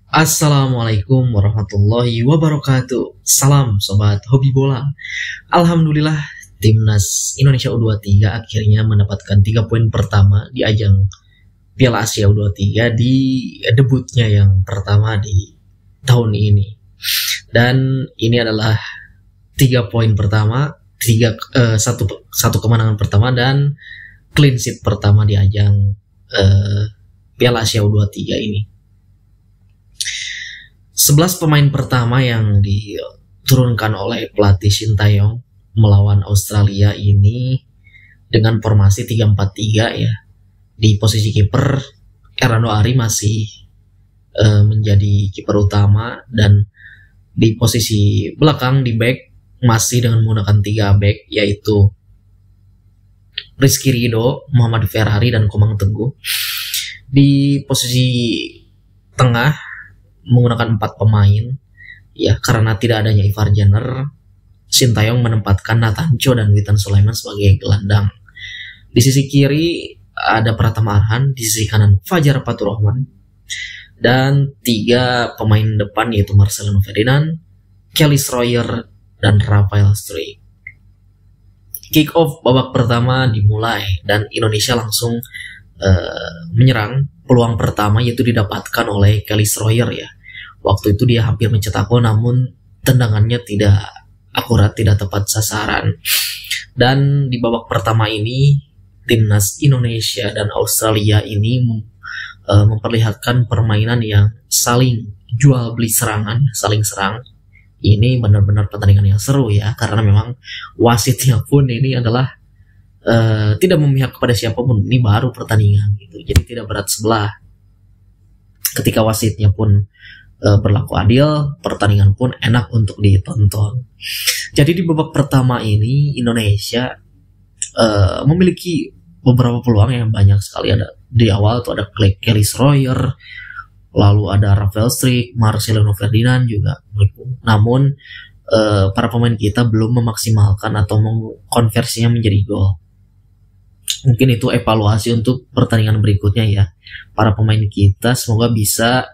Assalamualaikum warahmatullahi wabarakatuh. Salam sobat hobi bola. Alhamdulillah timnas Indonesia U23 akhirnya mendapatkan 3 poin pertama di ajang Piala Asia U23 di debutnya yang pertama di tahun ini. Dan ini adalah 3 poin pertama, satu kemenangan pertama dan clean sheet pertama di ajang Piala Asia U23 ini. 11 pemain pertama yang diturunkan oleh pelatih Sintayong melawan Australia ini dengan formasi 3-4-3 ya. Di posisi kiper Hernando Ari masih menjadi kiper utama, dan di posisi belakang di back masih dengan menggunakan 3 back, yaitu Rizky Ridho, Muhammad Ferrari, dan Komang Teguh. Di posisi tengah menggunakan 4 pemain ya, karena tidak adanya Ivar Jenner, Sintayong menempatkan Natancho dan Witan Sulaiman sebagai gelandang. Di sisi kiri ada Pratama Arhan, di sisi kanan Fajar Faturrahman, dan 3 pemain depan yaitu Marcelino Ferdinand, Kelly Schroyer, dan Rafael Struijk. Kick off babak pertama dimulai dan Indonesia langsung menyerang. Peluang pertama yaitu didapatkan oleh Kelly Schroyer ya. Waktu itu dia hampir mencetak gol, namun tendangannya tidak akurat, tidak tepat sasaran. Dan di babak pertama ini timnas Indonesia dan Australia ini memperlihatkan permainan yang saling jual beli serangan, saling serang. Ini benar-benar pertandingan yang seru ya, karena memang wasitnya pun ini adalah tidak memihak kepada siapapun. Ini baru pertandingan gitu, jadi tidak berat sebelah. Ketika wasitnya pun berlaku adil, pertandingan pun enak untuk ditonton. Jadi di babak pertama ini Indonesia memiliki beberapa peluang yang banyak sekali. Ada di awal tuh ada Kelly Schroyer, lalu ada Rafael Struijk, Marcelino Ferdinand juga. Namun para pemain kita belum memaksimalkan atau mengkonversinya menjadi gol. Mungkin itu evaluasi untuk pertandingan berikutnya ya. Para pemain kita semoga bisa,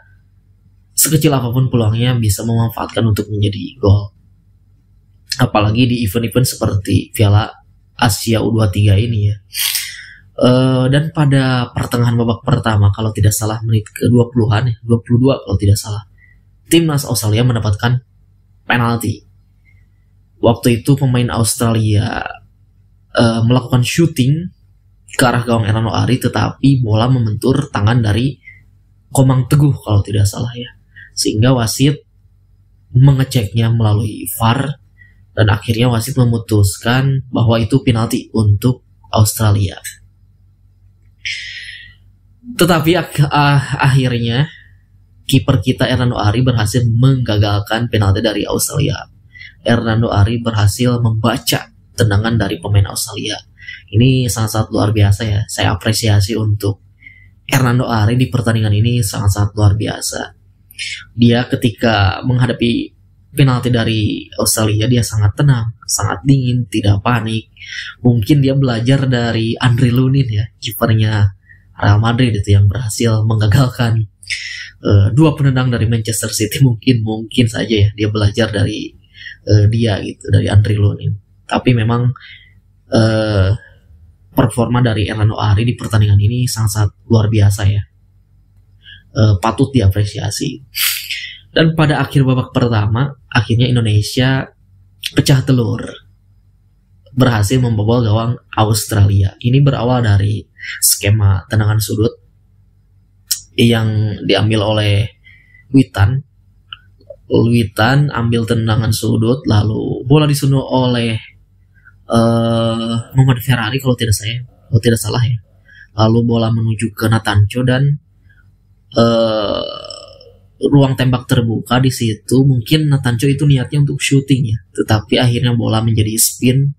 sekecil apapun peluangnya, bisa memanfaatkan untuk menjadi gol. Apalagi di event-event seperti Piala Asia U23 ini ya. Dan pada pertengahan babak pertama, kalau tidak salah menit ke-20-an ya, 22 kalau tidak salah, timnas Australia mendapatkan penalti. Waktu itu pemain Australia melakukan shooting ke arah gawang Hernando Ari, tetapi bola membentur tangan dari Komang Teguh kalau tidak salah ya, sehingga wasit mengeceknya melalui VAR dan akhirnya wasit memutuskan bahwa itu penalti untuk Australia. Tetapi akhirnya kiper kita Hernando Ari berhasil menggagalkan penalti dari Australia. Hernando Ari berhasil membaca tendangan dari pemain Australia. Ini sangat-sangat luar biasa ya. Saya apresiasi untuk Hernando Ari di pertandingan ini, sangat-sangat luar biasa. Dia ketika menghadapi penalti dari Australia, dia sangat tenang, sangat dingin, tidak panik. Mungkin dia belajar dari Andre Lunin ya, kipernya Real Madrid itu, yang berhasil menggagalkan 2 penendang dari Manchester City. Mungkin saja ya dia belajar dari dia gitu, dari Andre Lunin. Tapi memang performa dari Hernando Ari di pertandingan ini sangat-sangat luar biasa ya, patut diapresiasi. Dan pada akhir babak pertama, akhirnya Indonesia pecah telur, berhasil membobol gawang Australia. Ini berawal dari skema tendangan sudut yang diambil oleh Witan ambil tendangan sudut, lalu bola disundul oleh Muhammad Ferrari kalau tidak salah ya. Lalu bola menuju ke Natancho dan ruang tembak terbuka di situ. Mungkin Natancho itu niatnya untuk shooting ya, tetapi akhirnya bola menjadi spin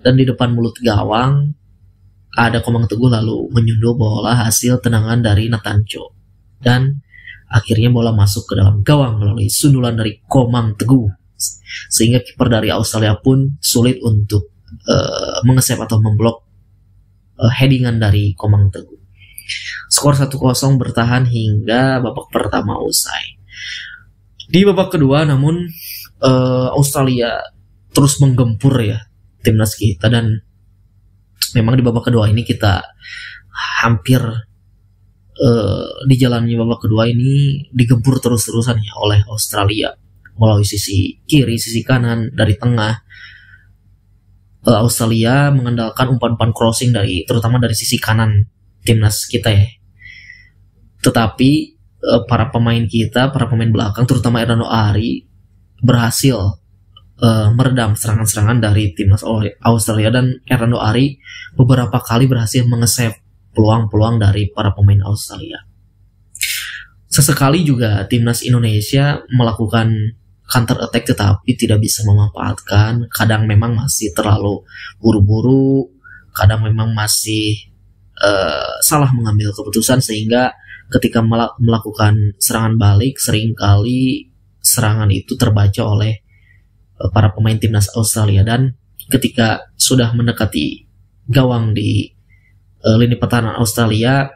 dan di depan mulut gawang ada Komang Teguh lalu menyundul bola hasil tendangan dari Natancho, dan akhirnya bola masuk ke dalam gawang melalui sundulan dari Komang Teguh, sehingga kiper dari Australia pun sulit untuk mengesep atau memblok headingan dari Komang Teguh. Skor 1-0 bertahan hingga babak pertama usai. Di babak kedua namun Australia terus menggempur ya timnas kita, dan memang di babak kedua ini kita hampir di jalannya babak kedua ini digempur terus-terusan ya oleh Australia melalui sisi kiri, sisi kanan, dari tengah. Australia mengandalkan umpan-umpan crossing terutama dari sisi kanan timnas kita ya. Tetapi para pemain belakang terutama Hernando Ari berhasil meredam serangan-serangan dari timnas Australia, dan Hernando Ari beberapa kali berhasil mengesave peluang-peluang dari para pemain Australia. Sesekali juga timnas Indonesia melakukan counter attack tetapi tidak bisa memanfaatkan. Kadang memang masih terlalu buru-buru, kadang memang masih salah mengambil keputusan, sehingga ketika melakukan serangan balik seringkali serangan itu terbaca oleh para pemain timnas Australia, dan ketika sudah mendekati gawang di lini pertahanan Australia,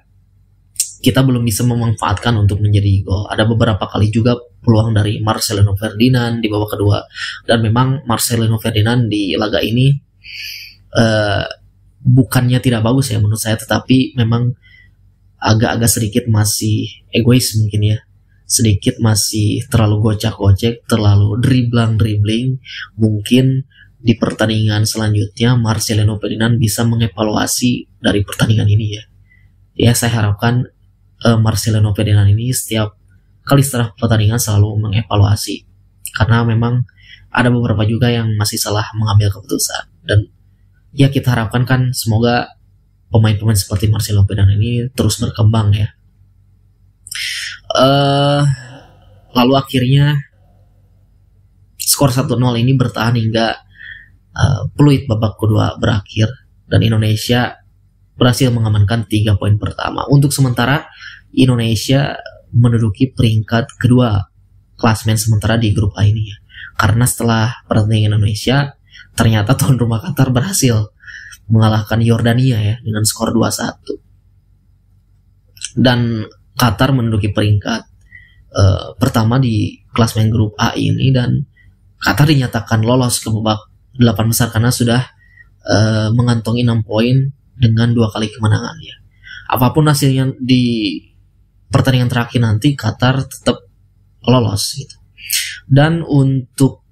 kita belum bisa memanfaatkan untuk menjadi gol. Ada beberapa kali juga peluang dari Marcelino Ferdinand di babak kedua, dan memang Marcelino Ferdinand di laga ini bukannya tidak bagus ya menurut saya, tetapi memang agak-agak sedikit masih egois mungkin ya, sedikit masih terlalu gocek-gocek, terlalu dribbling. Mungkin di pertandingan selanjutnya Marcelino Ferdinand bisa mengevaluasi dari pertandingan ini ya. Ya, saya harapkan Marcelino Ferdinand ini setiap kali setelah pertandingan selalu mengevaluasi, karena memang ada beberapa juga yang masih salah mengambil keputusan. Dan ya, kita harapkan kan semoga pemain-pemain seperti Marcelino Ferdinand ini terus berkembang ya. Lalu akhirnya skor 1-0 ini bertahan hingga peluit babak kedua berakhir, dan Indonesia berhasil mengamankan 3 poin pertama. Untuk sementara Indonesia menduduki peringkat kedua klasemen sementara di grup A ini ya. Karena setelah pertandingan Indonesia, ternyata tuan rumah Qatar berhasil mengalahkan Yordania ya dengan skor 2-1. Dan Qatar menduduki peringkat pertama di klasemen grup A ini, dan Qatar dinyatakan lolos ke babak 8 besar karena sudah mengantongi 6 poin dengan 2 kali kemenangan ya. Apapun hasilnya di pertandingan terakhir nanti, Qatar tetap lolos gitu. Dan untuk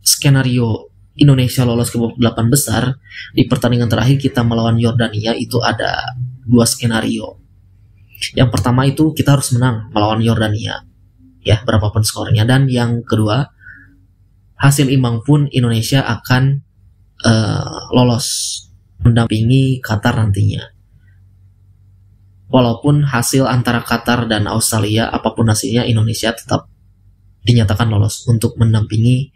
skenario Indonesia lolos ke babak 8 besar di pertandingan terakhir kita melawan Yordania, itu ada 2 skenario. Yang pertama itu kita harus menang melawan Yordania ya, berapapun skornya, dan yang kedua hasil imbang pun Indonesia akan lolos mendampingi Qatar nantinya. Walaupun hasil antara Qatar dan Australia, apapun hasilnya, Indonesia tetap dinyatakan lolos untuk mendampingi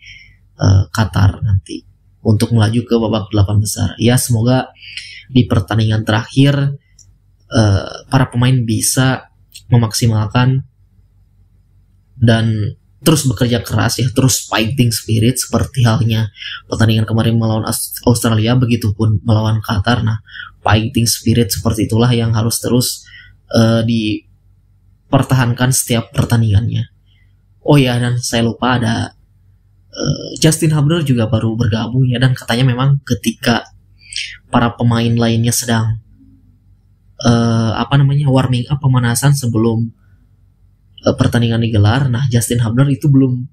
Qatar nanti untuk melaju ke babak 8 besar. Ya, semoga di pertandingan terakhir para pemain bisa memaksimalkan dan terus bekerja keras ya, terus fighting spirit seperti halnya pertandingan kemarin melawan Australia, begitupun melawan Qatar. Nah, fighting spirit seperti itulah yang harus terus dipertahankan setiap pertandingannya. Oh ya, dan saya lupa ada Justin Hubner juga baru bergabung ya, dan katanya memang ketika para pemain lainnya sedang warming up, pemanasan sebelum pertandingan digelar, nah Justin Hubner itu belum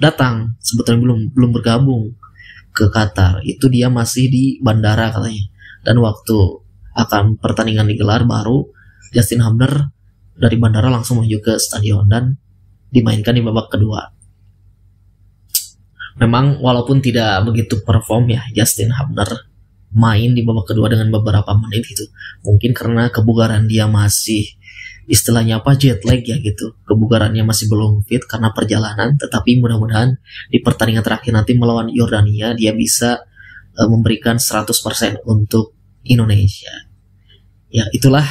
datang, sebetulnya belum bergabung ke Qatar. Itu dia masih di bandara katanya, dan waktu akan pertandingan digelar baru Justin Hubner dari bandara langsung menuju ke stadion dan dimainkan di babak kedua. Memang walaupun tidak begitu perform ya Justin Hubner main di babak kedua dengan beberapa menit itu, mungkin karena kebugaran dia masih, istilahnya jet lag ya gitu, kebugarannya masih belum fit karena perjalanan. Tetapi mudah-mudahan di pertandingan terakhir nanti melawan Yordania dia bisa memberikan 100% untuk Indonesia. Ya, itulah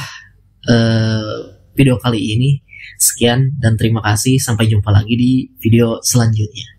video kali ini. Sekian dan terima kasih, sampai jumpa lagi di video selanjutnya.